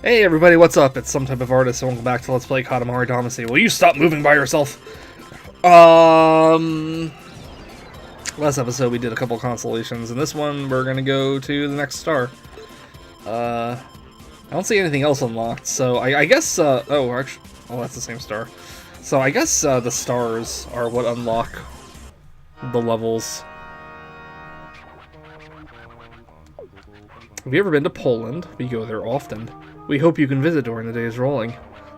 Hey everybody, what's up? It's some type of artist, and welcome back to Let's Play Katamari Damacy. Will you stop moving by yourself? Last episode we did a couple constellations, and this one we're gonna go to the next star. I don't see anything else unlocked, so I guess, that's the same star. So I guess, the stars are what unlock the levels. Have you ever been to Poland? We go there often. We hope you can visit during the day's rolling.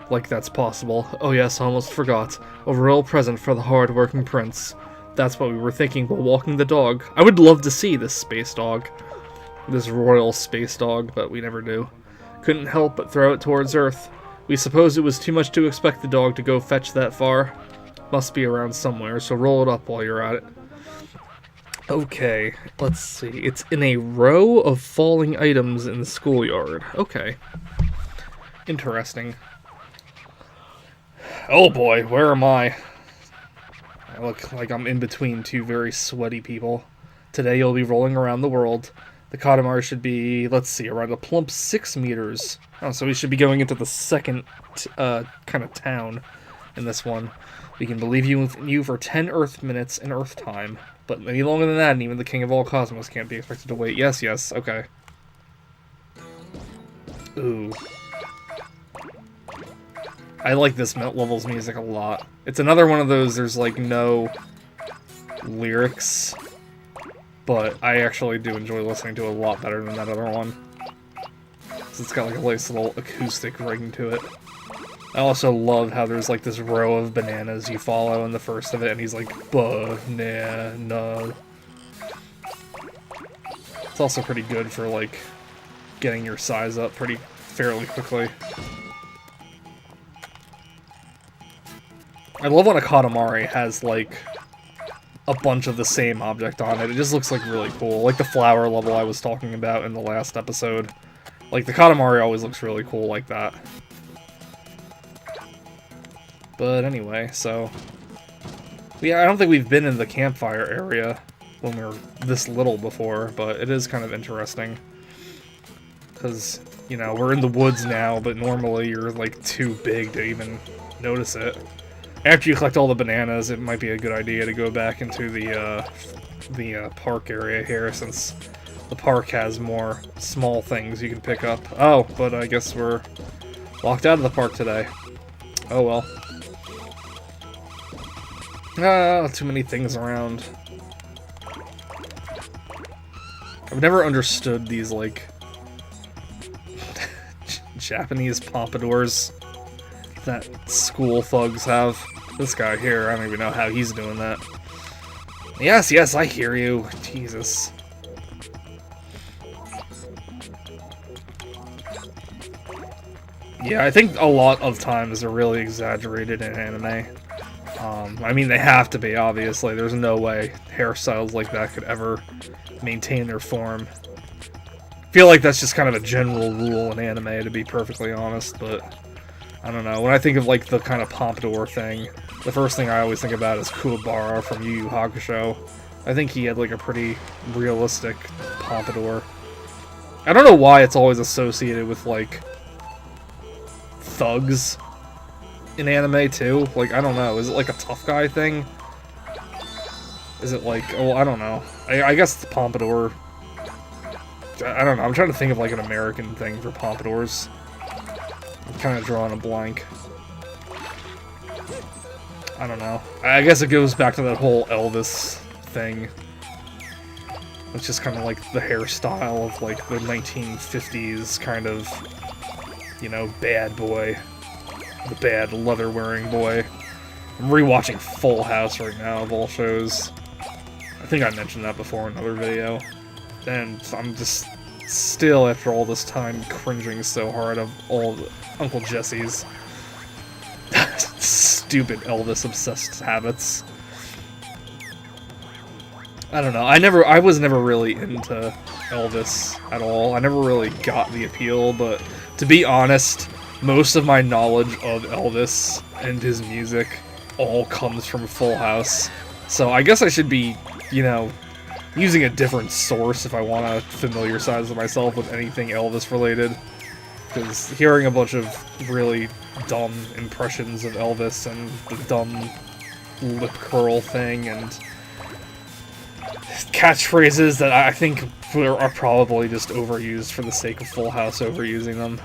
Like that's possible. Oh yes, almost forgot. A royal present for the hard-working prince. That's what we were thinking while walking the dog. I would love to see this space dog. This royal space dog, but we never do. Couldn't help but throw it towards Earth. We suppose it was too much to expect the dog to go fetch that far. Must be around somewhere, so roll it up while you're at it. Okay, let's see. It's in a row of falling items in the schoolyard. Okay. Interesting. Oh boy, where am I? I look like I'm in between two very sweaty people. Today you'll be rolling around the world. The Katamari should be, let's see, around a plump 6 meters. Oh, so we should be going into the second kind of town in this one. We can believe you for 10 Earth minutes in Earth time. But any longer than that, and even the King of all Cosmos can't be expected to wait. Yes, yes, okay. Ooh. I like this level's music a lot. It's another one of those, there's like no lyrics, but I actually do enjoy listening to it a lot better than that other one. So it's got like a nice little acoustic ring to it. I also love how there's like this row of bananas you follow in the first of it, and he's like, banana. It's also pretty good for like getting your size up fairly quickly. I love when a Katamari has like a bunch of the same object on it. It just looks like really cool. Like the flower level I was talking about in the last episode. Like the Katamari always looks really cool like that. But anyway, so I don't think we've been in the campfire area when we were this little before, but it is kind of interesting. Because, you know, we're in the woods now, but normally you're like too big to even notice it. After you collect all the bananas, it might be a good idea to go back into the park area here, since the park has more small things you can pick up. Oh, but I guess we're locked out of the park today. Oh well. Too many things around. I've never understood these, like, Japanese pompadours that school thugs have. This guy here, I don't even know how he's doing that. Yes, yes, I hear you. Jesus. Yeah, I think a lot of times they're really exaggerated in anime. I mean, they have to be, obviously. There's no way hairstyles like that could ever maintain their form. I feel like that's just kind of a general rule in anime, to be perfectly honest, but I don't know. When I think of, like, the kind of pompadour thing, the first thing I always think about is Kuwabara from Yu Yu Hakusho. I think he had, like, a pretty realistic pompadour. I don't know why it's always associated with, like, thugs in anime too. Like, I don't know, is it like a tough guy thing? Is it like, oh, I don't know. I guess the pompadour, I don't know, I'm trying to think of like an American thing for pompadours. I'm kind of drawing a blank. I don't know. I guess it goes back to that whole Elvis thing. It's just kind of like the hairstyle of like the 1950s kind of, you know, bad boy. The bad leather-wearing boy. I'm rewatching Full House right now, of all shows. I think I mentioned that before in another video. And I'm just still, after all this time, cringing so hard of all the Uncle Jesse's stupid Elvis-obsessed habits. I don't know, I was never really into Elvis at all. I never really got the appeal, but to be honest, most of my knowledge of Elvis and his music all comes from Full House. So I guess I should be, you know, using a different source if I want to familiarize myself with anything Elvis related. because hearing a bunch of really dumb impressions of Elvis and the dumb lip curl thing and catchphrases that I think are probably just overused for the sake of Full House overusing them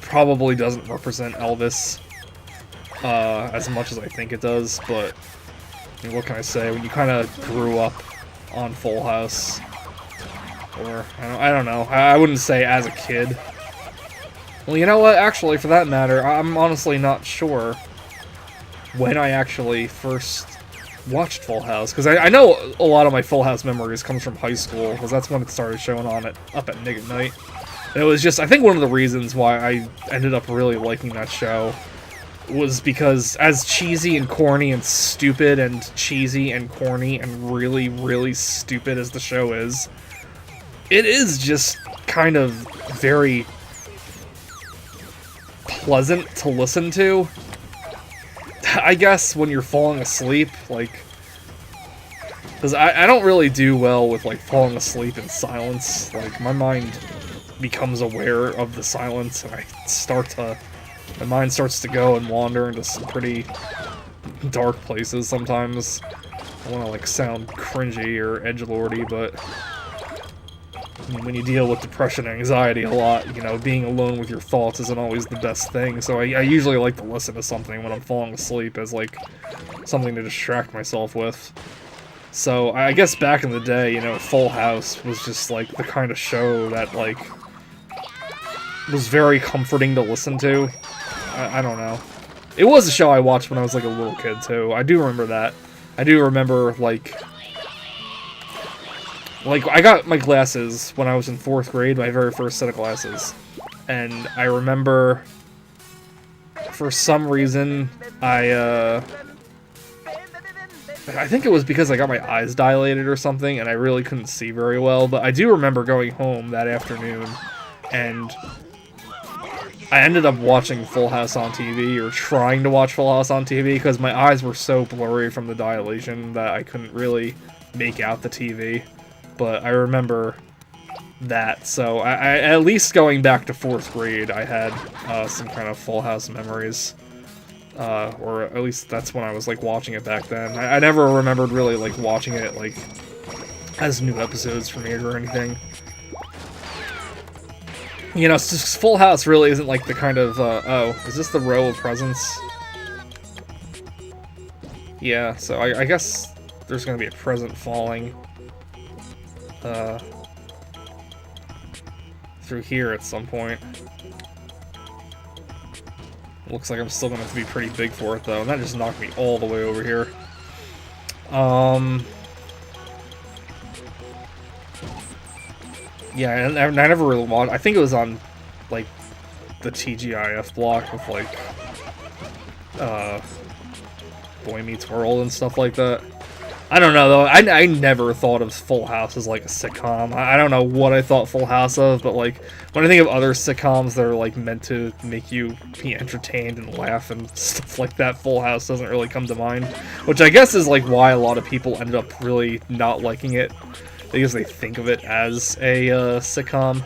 probably doesn't represent Elvis as much as I think it does, but I mean, what can I say? When you kind of grew up on Full House, or I don't know, I wouldn't say as a kid. Well, you know what? Actually, for that matter, I'm honestly not sure when I actually first watched Full House, because I know a lot of my Full House memories comes from high school, because that's when it started showing on up at Nick at Night. And it was just, I think one of the reasons why I ended up really liking that show was because as cheesy and corny and stupid and cheesy and corny and really, really stupid as the show is, it is just kind of very pleasant to listen to. I guess when you're falling asleep, like, because I don't really do well with, like, falling asleep in silence. Like, my mind becomes aware of the silence, and my mind starts to go and wander into some pretty dark places sometimes. I want to, like, sound cringy or edgelordy, but when you deal with depression and anxiety a lot, you know, being alone with your thoughts isn't always the best thing, so I usually like to listen to something when I'm falling asleep as, like, something to distract myself with. So, I guess back in the day, you know, Full House was just, like, the kind of show that, like, was very comforting to listen to. I don't know. It was a show I watched when I was, like, a little kid, too. I do remember that. I do remember, like, I got my glasses when I was in 4th grade, my very first set of glasses. And I remember, for some reason, I think it was because I got my eyes dilated or something, and I really couldn't see very well, but I do remember going home that afternoon, and I ended up watching Full House on TV, or trying to watch Full House on TV, because my eyes were so blurry from the dilation that I couldn't really make out the TV. But I remember that, so I at least going back to 4th grade, I had some kind of Full House memories. Or at least that's when I was, like, watching it back then. I never remembered really, like, watching it, like, as new episodes premiered or anything. You know, it's just, Full House really isn't, like, the kind of, oh, is this the row of presents? Yeah, so I guess there's gonna be a present falling, through here at some point. Looks like I'm still gonna have to be pretty big for it, though, and that just knocked me all the way over here. Yeah, and I never really watched. I think it was on, like, the TGIF block with, like, Boy Meets World and stuff like that. I don't know, though. I never thought of Full House as, like, a sitcom. I don't know what I thought Full House of, but, like, when I think of other sitcoms that are, like, meant to make you be entertained and laugh and stuff like that, Full House doesn't really come to mind. Which I guess is, like, why a lot of people ended up really not liking it, because they think of it as a sitcom.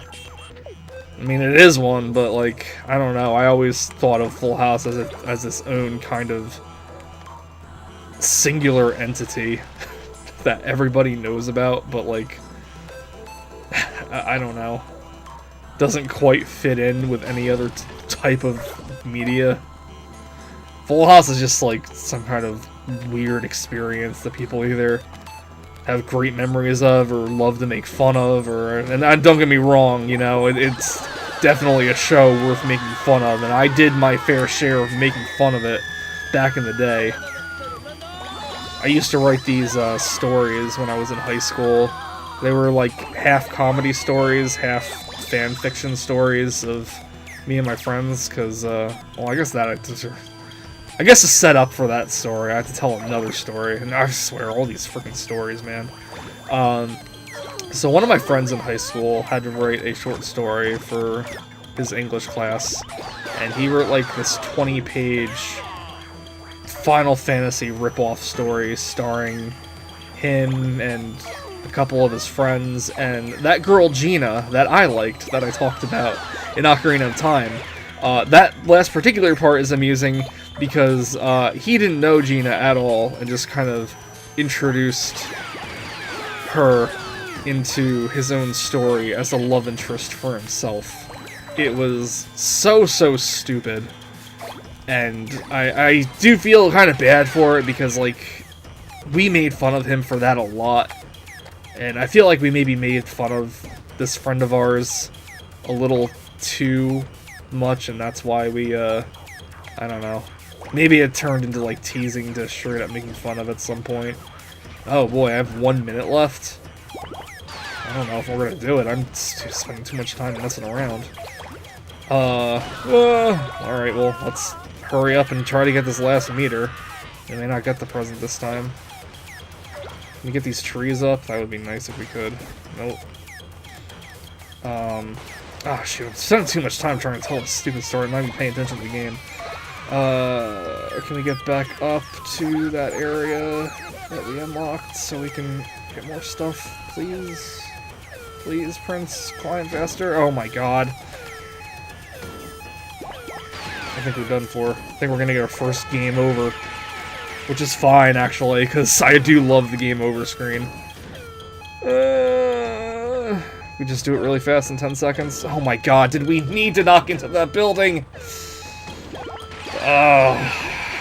I mean, it is one, but, like, I don't know. I always thought of Full House as its own kind of singular entity that everybody knows about, but, like, I don't know. Doesn't quite fit in with any other type of media. Full House is just, like, some kind of weird experience that people either have great memories of or love to make fun of, and don't get me wrong, you know, it's definitely a show worth making fun of, and I did my fair share of making fun of it back in the day. I used to write these stories when I was in high school. They were like half comedy stories, half fan fiction stories of me and my friends, because, well, I guess to set up for that story, I have to tell another story, and I swear, all these freaking stories, man. So one of my friends in high school had to write a short story for his English class, and he wrote, like, this 20-page Final Fantasy rip-off story starring him and a couple of his friends, and that girl Gina that I liked, that I talked about in Ocarina of Time, That last particular part is amusing because he didn't know Gina at all and just kind of introduced her into his own story as a love interest for himself. It was so stupid, and I do feel kind of bad for it because, like, we made fun of him for that a lot, and I feel like we maybe made fun of this friend of ours a little too much, and that's why we, I don't know, maybe it turned into, like, teasing to straight up making fun of at some point. Oh boy, I have 1 minute left. I don't know if we're gonna do it. I'm spending too much time messing around. Alright, well, let's hurry up and try to get this last meter. We may not get the present this time. Can we get these trees up? That would be nice if we could. Nope. Ah, shoot, I'm spending too much time trying to tell a stupid story, I'm not even paying attention to the game. Can we get back up to that area that we unlocked so we can get more stuff, please? Please, Prince, climb faster. Oh my god. I think we're done for. I think we're gonna get our first game over. Which is fine, actually, because I do love the game over screen. We just do it really fast in 10 seconds. Oh my god, did we need to knock into that building? Oh,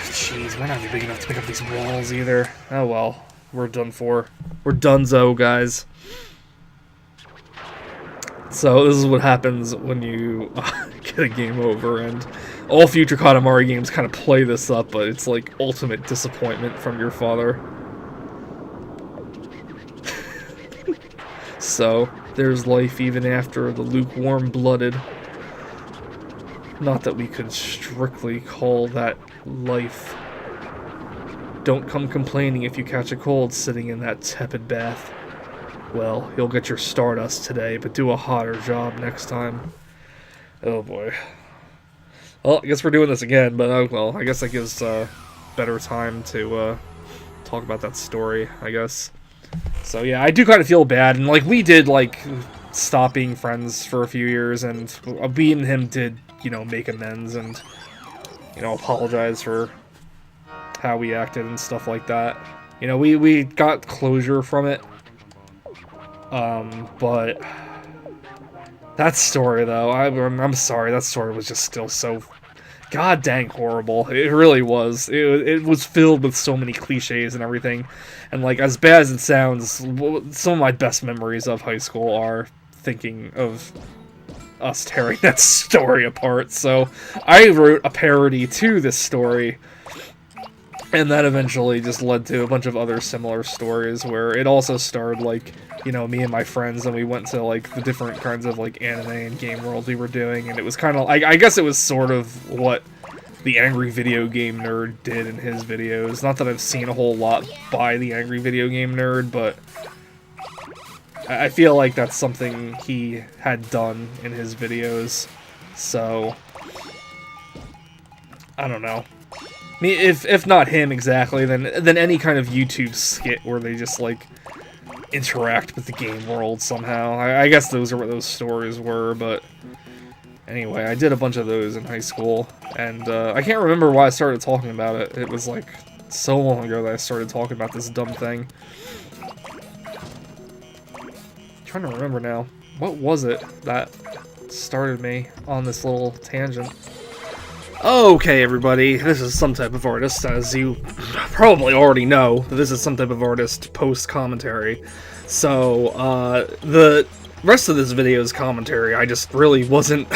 jeez, we're not even big enough to pick up these walls either. Oh well, we're done for. We're donezo, guys. So this is what happens when you get a game over, and all future Katamari games kind of play this up, but it's like ultimate disappointment from your father. So, there's life even after the lukewarm-blooded. Not that we could strictly call that life. Don't come complaining if you catch a cold sitting in that tepid bath. Well, you'll get your Stardust today, but do a hotter job next time. Oh boy. Well, I guess we're doing this again, but well, I guess that gives better time to talk about that story, I guess. So yeah, I do kind of feel bad, and like we did like stop being friends for a few years, and we and him did, you know, make amends and, you know, apologize for how we acted and stuff like that. You know, we got closure from it. But that story, though, I'm sorry, that story was just still so god dang horrible. It really was. It was filled with so many cliches and everything. And, like, as bad as it sounds, some of my best memories of high school are thinking of us tearing that story apart. So I wrote a parody to this story, and that eventually just led to a bunch of other similar stories where it also starred, like, you know, me and my friends, and we went to, like, the different kinds of, like, anime and game world we were doing, and it was kind of, I guess it was sort of what the Angry Video Game Nerd did in his videos. Not that I've seen a whole lot by the Angry Video Game Nerd, but I feel like that's something he had done in his videos, so I don't know. I mean, if not him exactly, then any kind of YouTube skit where they just, like, interact with the game world somehow. I guess those are what those stories were, but anyway, I did a bunch of those in high school, and I can't remember why I started talking about it. It was, like, so long ago that I started talking about this dumb thing. I'm trying to remember now. What was it that started me on this little tangent? Okay, everybody, this is Some Type of Artist. As you probably already know, this is Some Type of Artist post-commentary. So, the rest of this video's commentary, I just really wasn't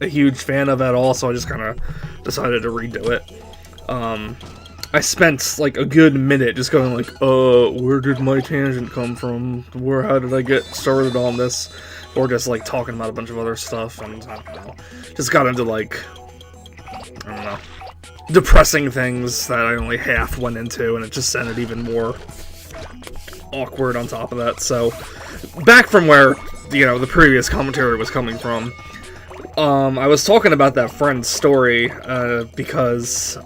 a huge fan of at all, so I just kind of decided to redo it. I spent, like, a good minute just going like, where did my tangent come from? How did I get started on this? Or just, like, talking about a bunch of other stuff, and, I don't know. Just got into, like, I don't know, depressing things that I only half went into, and it just sounded even more awkward on top of that. So, back from where, you know, the previous commentary was coming from, I was talking about that friend's story, because,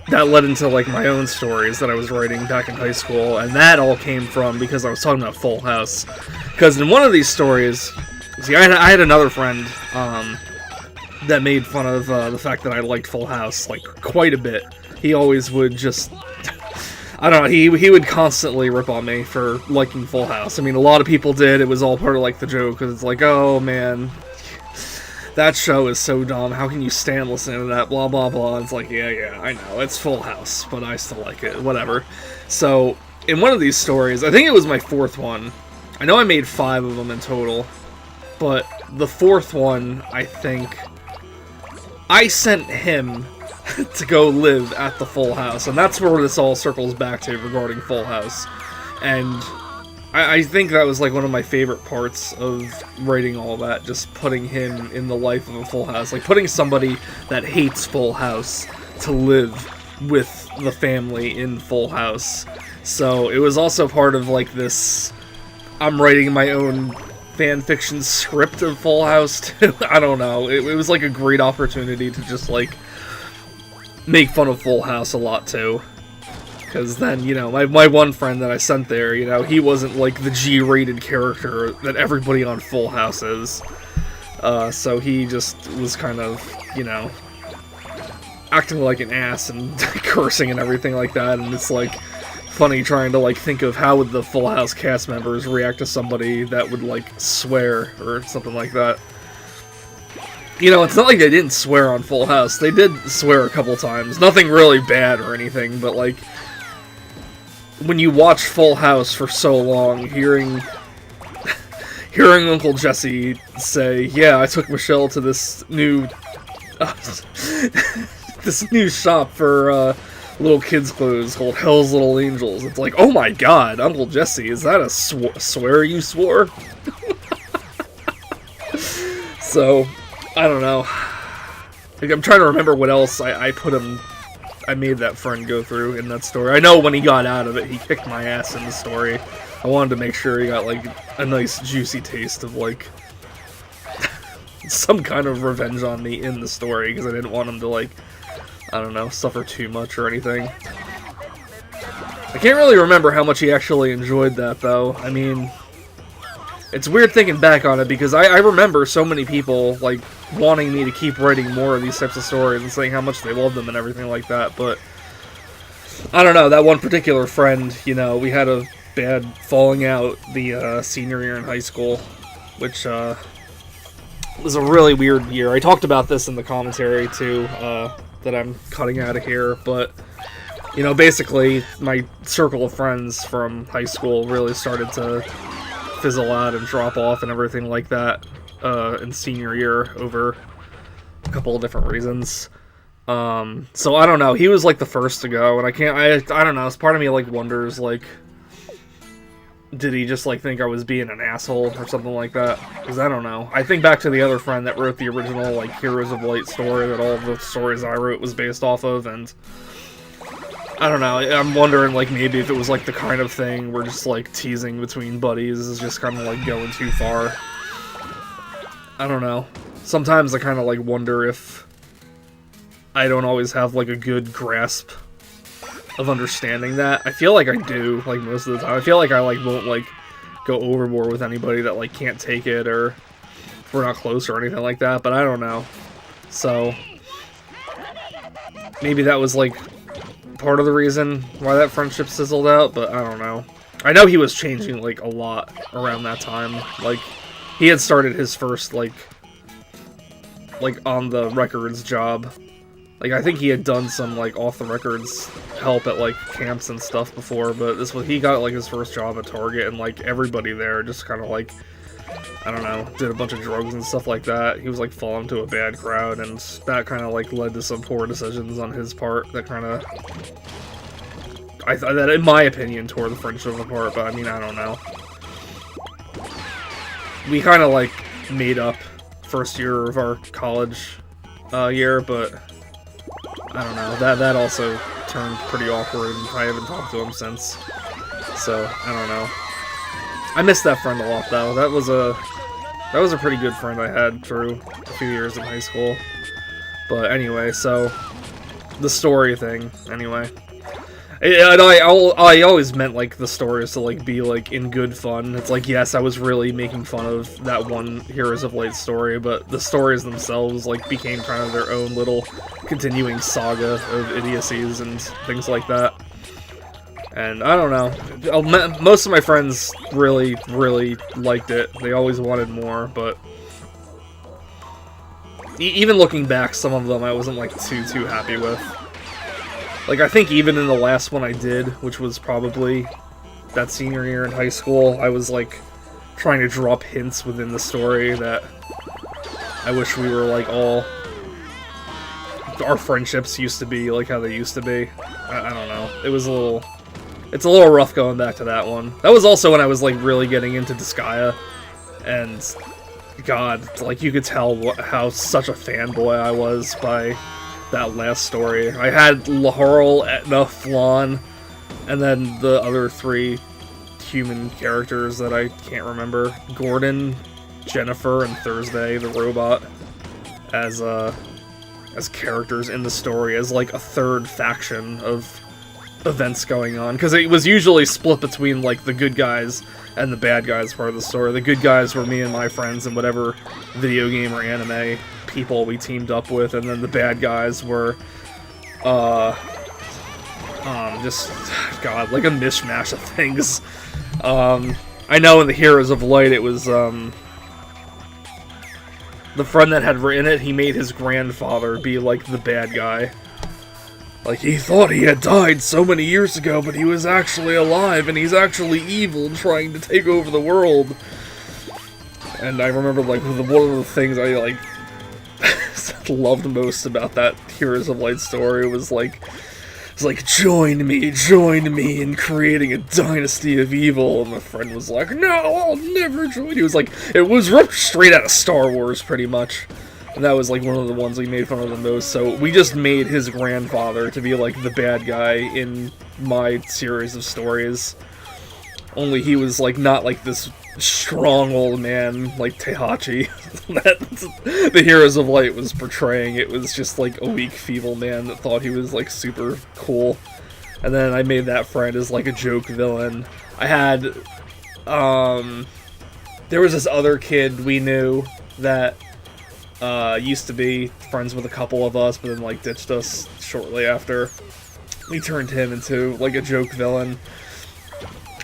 that led into, like, my own stories that I was writing back in high school, and that all came from because I was talking about Full House. Because in one of these stories, see, I had another friend, that made fun of the fact that I liked Full House, like, quite a bit. He always would just... I don't know, he would constantly rip on me for liking Full House. I mean, a lot of people did. It was all part of, like, the joke, because it's like, oh, man, that show is so dumb. How can you stand listening to that? Blah, blah, blah. It's like, yeah, I know. It's Full House, but I still like it. Whatever. So, in one of these stories, I think it was my 4th one. I know I made 5 of them in total, but the 4th one, I think, I sent him to go live at the Full House, and that's where this all circles back to regarding Full House. And I think that was like one of my favorite parts of writing all that, just putting him in the life of a Full House, like putting somebody that hates Full House to live with the family in Full House. So it was also part of like this, I'm writing my own fanfiction script of Full House too. I don't know, it was like a great opportunity to just like make fun of Full House a lot too, because then, you know, my one friend that I sent there, you know, he wasn't like the G-rated character that everybody on Full House is, so he just was kind of, you know, acting like an ass and cursing and everything like that, and it's like funny trying to like think of how would the Full House cast members react to somebody that would like swear or something like that. You know, it's not like they didn't swear on Full House. They did swear a couple times. Nothing really bad or anything, but, like, when you watch Full House for so long, hearing Uncle Jesse say, yeah, I took Michelle to this new, this new shop for, little kids' clothes called Hell's Little Angels. It's like, oh my god, Uncle Jesse, is that a swear you swore? So... I don't know. Like, I'm trying to remember what else I made that friend go through in that story. I know when he got out of it, he kicked my ass in the story. I wanted to make sure he got, like, a nice juicy taste of, like, some kind of revenge on me in the story, because I didn't want him to, like, I don't know, suffer too much or anything. I can't really remember how much he actually enjoyed that, though. I mean... It's weird thinking back on it, because I remember so many people, like, wanting me to keep writing more of these types of stories and saying how much they love them and everything like that, but I don't know, that one particular friend, you know, we had a bad falling out the senior year in high school, which was a really weird year. I talked about this in the commentary, too, that I'm cutting out of here, but, you know, basically, my circle of friends from high school really started to fizzle out and drop off and everything like that in senior year over a couple of different reasons. So I don't know. He was like the first to go, and I don't know. It's part of me like wonders, like, did he just like think I was being an asshole or something like that? Because I don't know. I think back to the other friend that wrote the original like Heroes of Light story that all of the stories I wrote was based off of, and I don't know, I'm wondering, like, maybe if it was, like, the kind of thing where just, like, teasing between buddies is just kind of, like, going too far. I don't know. Sometimes I kind of, like, wonder if I don't always have, like, a good grasp of understanding that. I feel like I do, like, most of the time. I feel like I, like, won't, like, go overboard with anybody that, like, can't take it, or if we're not close or anything like that, but I don't know. So, maybe that was, like, part of the reason why that friendship sizzled out, but I don't know. I know he was changing, like, a lot around that time. Like, he had started his first, like on the records job. Like, I think he had done some, like, off the records help at, like, camps and stuff before, but he got, like, his first job at Target, and, like, everybody there just kind of, like, I don't know, did a bunch of drugs and stuff like that. He was, like, falling to a bad crowd, and that kind of, like, led to some poor decisions on his part that kind of, I thought that, in my opinion, tore the friendship apart, but, I mean, I don't know. We kind of, like, made up first year of our college year, but, I don't know, that also turned pretty awkward, and I haven't talked to him since, so, I don't know. I miss that friend a lot, though. That was a pretty good friend I had through a few years in high school. But anyway, so the story thing, anyway. And I always meant, like, the stories to, like, be, like, in good fun. It's like, yes, I was really making fun of that one Heroes of Light story, but the stories themselves, like, became kind of their own little continuing saga of idiocies and things like that. And I don't know. Most of my friends really, really liked it. They always wanted more, but even looking back, some of them I wasn't, like, too happy with. Like, I think even in the last one I did, which was probably that senior year in high school, I was, like, trying to drop hints within the story that I wish we were, like, all... our friendships used to be like how they used to be. I don't know. It was a little... It's a little rough going back to that one. That was also when I was, like, really getting into Disgaea, and... God, like, you could tell how such a fanboy I was by that last story. I had Laharl, Etna, Flan, and then the other 3 human characters that I can't remember. Gordon, Jennifer, and Thursday, the robot, as characters in the story, as, like, a third faction of events going on. Because it was usually split between, like, the good guys and the bad guys part of the story. The good guys were me and my friends and whatever video game or anime people we teamed up with, and then the bad guys were, just, God, like a mishmash of things. I know in the Heroes of Light it was, the friend that had written it, he made his grandfather be, like, the bad guy. Like, he thought he had died so many years ago, but he was actually alive, and he's actually evil and trying to take over the world. And I remember, like, one of the things I, like, loved most about that Heroes of Light story was, like, it's like, join me in creating a dynasty of evil. And my friend was like, no, I'll never join you. It was like, it was ripped straight out of Star Wars, pretty much. And that was, like, one of the ones we made fun of the most, so we just made his grandfather to be, like, the bad guy in my series of stories. Only he was, like, not, like, this strong old man, like Teihachi, that the Heroes of Light was portraying. It was just, like, a weak, feeble man that thought he was, like, super cool. And then I made that friend as, like, a joke villain. I had, there was this other kid we knew that used to be friends with a couple of us, but then, like, ditched us shortly after. We turned him into, like, a joke villain.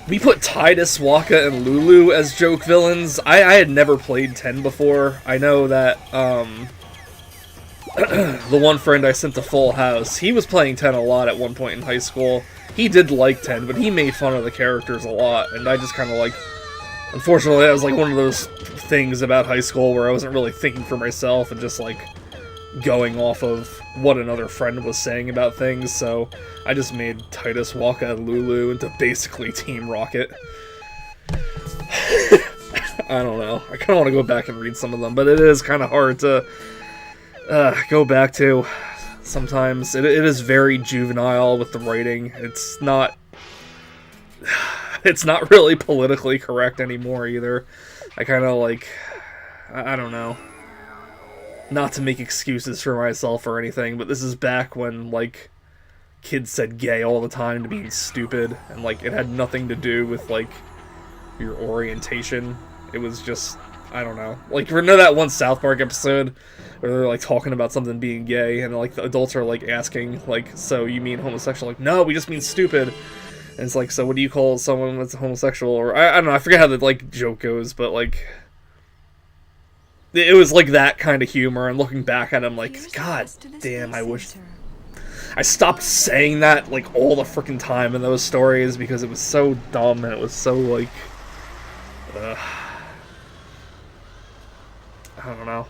We put Tidus, Waka, and Lulu as joke villains. I had never played 10 before. I know that, the one friend I sent to Full House, he was playing 10 a lot at one point in high school. He did like 10, but he made fun of the characters a lot, and I just kind of, like... Unfortunately, that was, like, one of those things about high school where I wasn't really thinking for myself and just, like, going off of what another friend was saying about things, so I just made Tidus, Waka, and Lulu into basically Team Rocket. I don't know. I kind of want to go back and read some of them, but it is kind of hard to go back to sometimes. It is very juvenile with the writing. It's not... It's not really politically correct anymore, either. I kind of, like... I don't know. Not to make excuses for myself or anything, but this is back when, like, kids said gay all the time to being stupid, and, like, it had nothing to do with, like, your orientation. It was just... I don't know. Like, you know that one South Park episode where they're, like, talking about something being gay, and, like, the adults are, like, asking, like, so you mean homosexual? Like, no, we just mean stupid. And it's like, so what do you call someone that's homosexual? Or, I don't know, I forget how the, like, joke goes, but, like... It was, like, that kind of humor, and looking back at it, I'm like, God damn, I wish... I stopped saying that, like, all the frickin' time in those stories, because it was so dumb, and it was so, like... I don't know.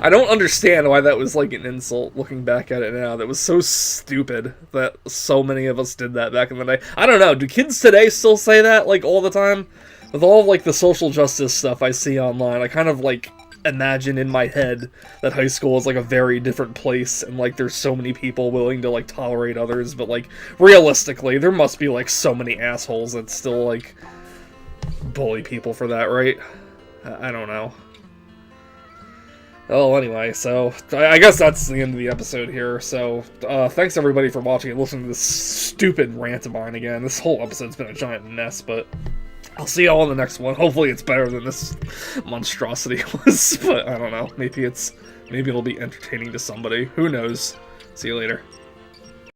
I don't understand why that was, like, an insult, looking back at it now. That was so stupid that so many of us did that back in the day. I don't know, do kids today still say that, like, all the time? With all of, like, the social justice stuff I see online, I kind of, like, imagine in my head that high school is, like, a very different place, and, like, there's so many people willing to, like, tolerate others, but, like, realistically, there must be, like, so many assholes that still, like, bully people for that, right? I don't know. Well, anyway, so I guess that's the end of the episode here. So, thanks everybody for watching and listening to this stupid rant of mine again. This whole episode's been a giant mess, but I'll see y'all in the next one. Hopefully it's better than this monstrosity was, but I don't know. Maybe it'll be entertaining to somebody. Who knows? See you later.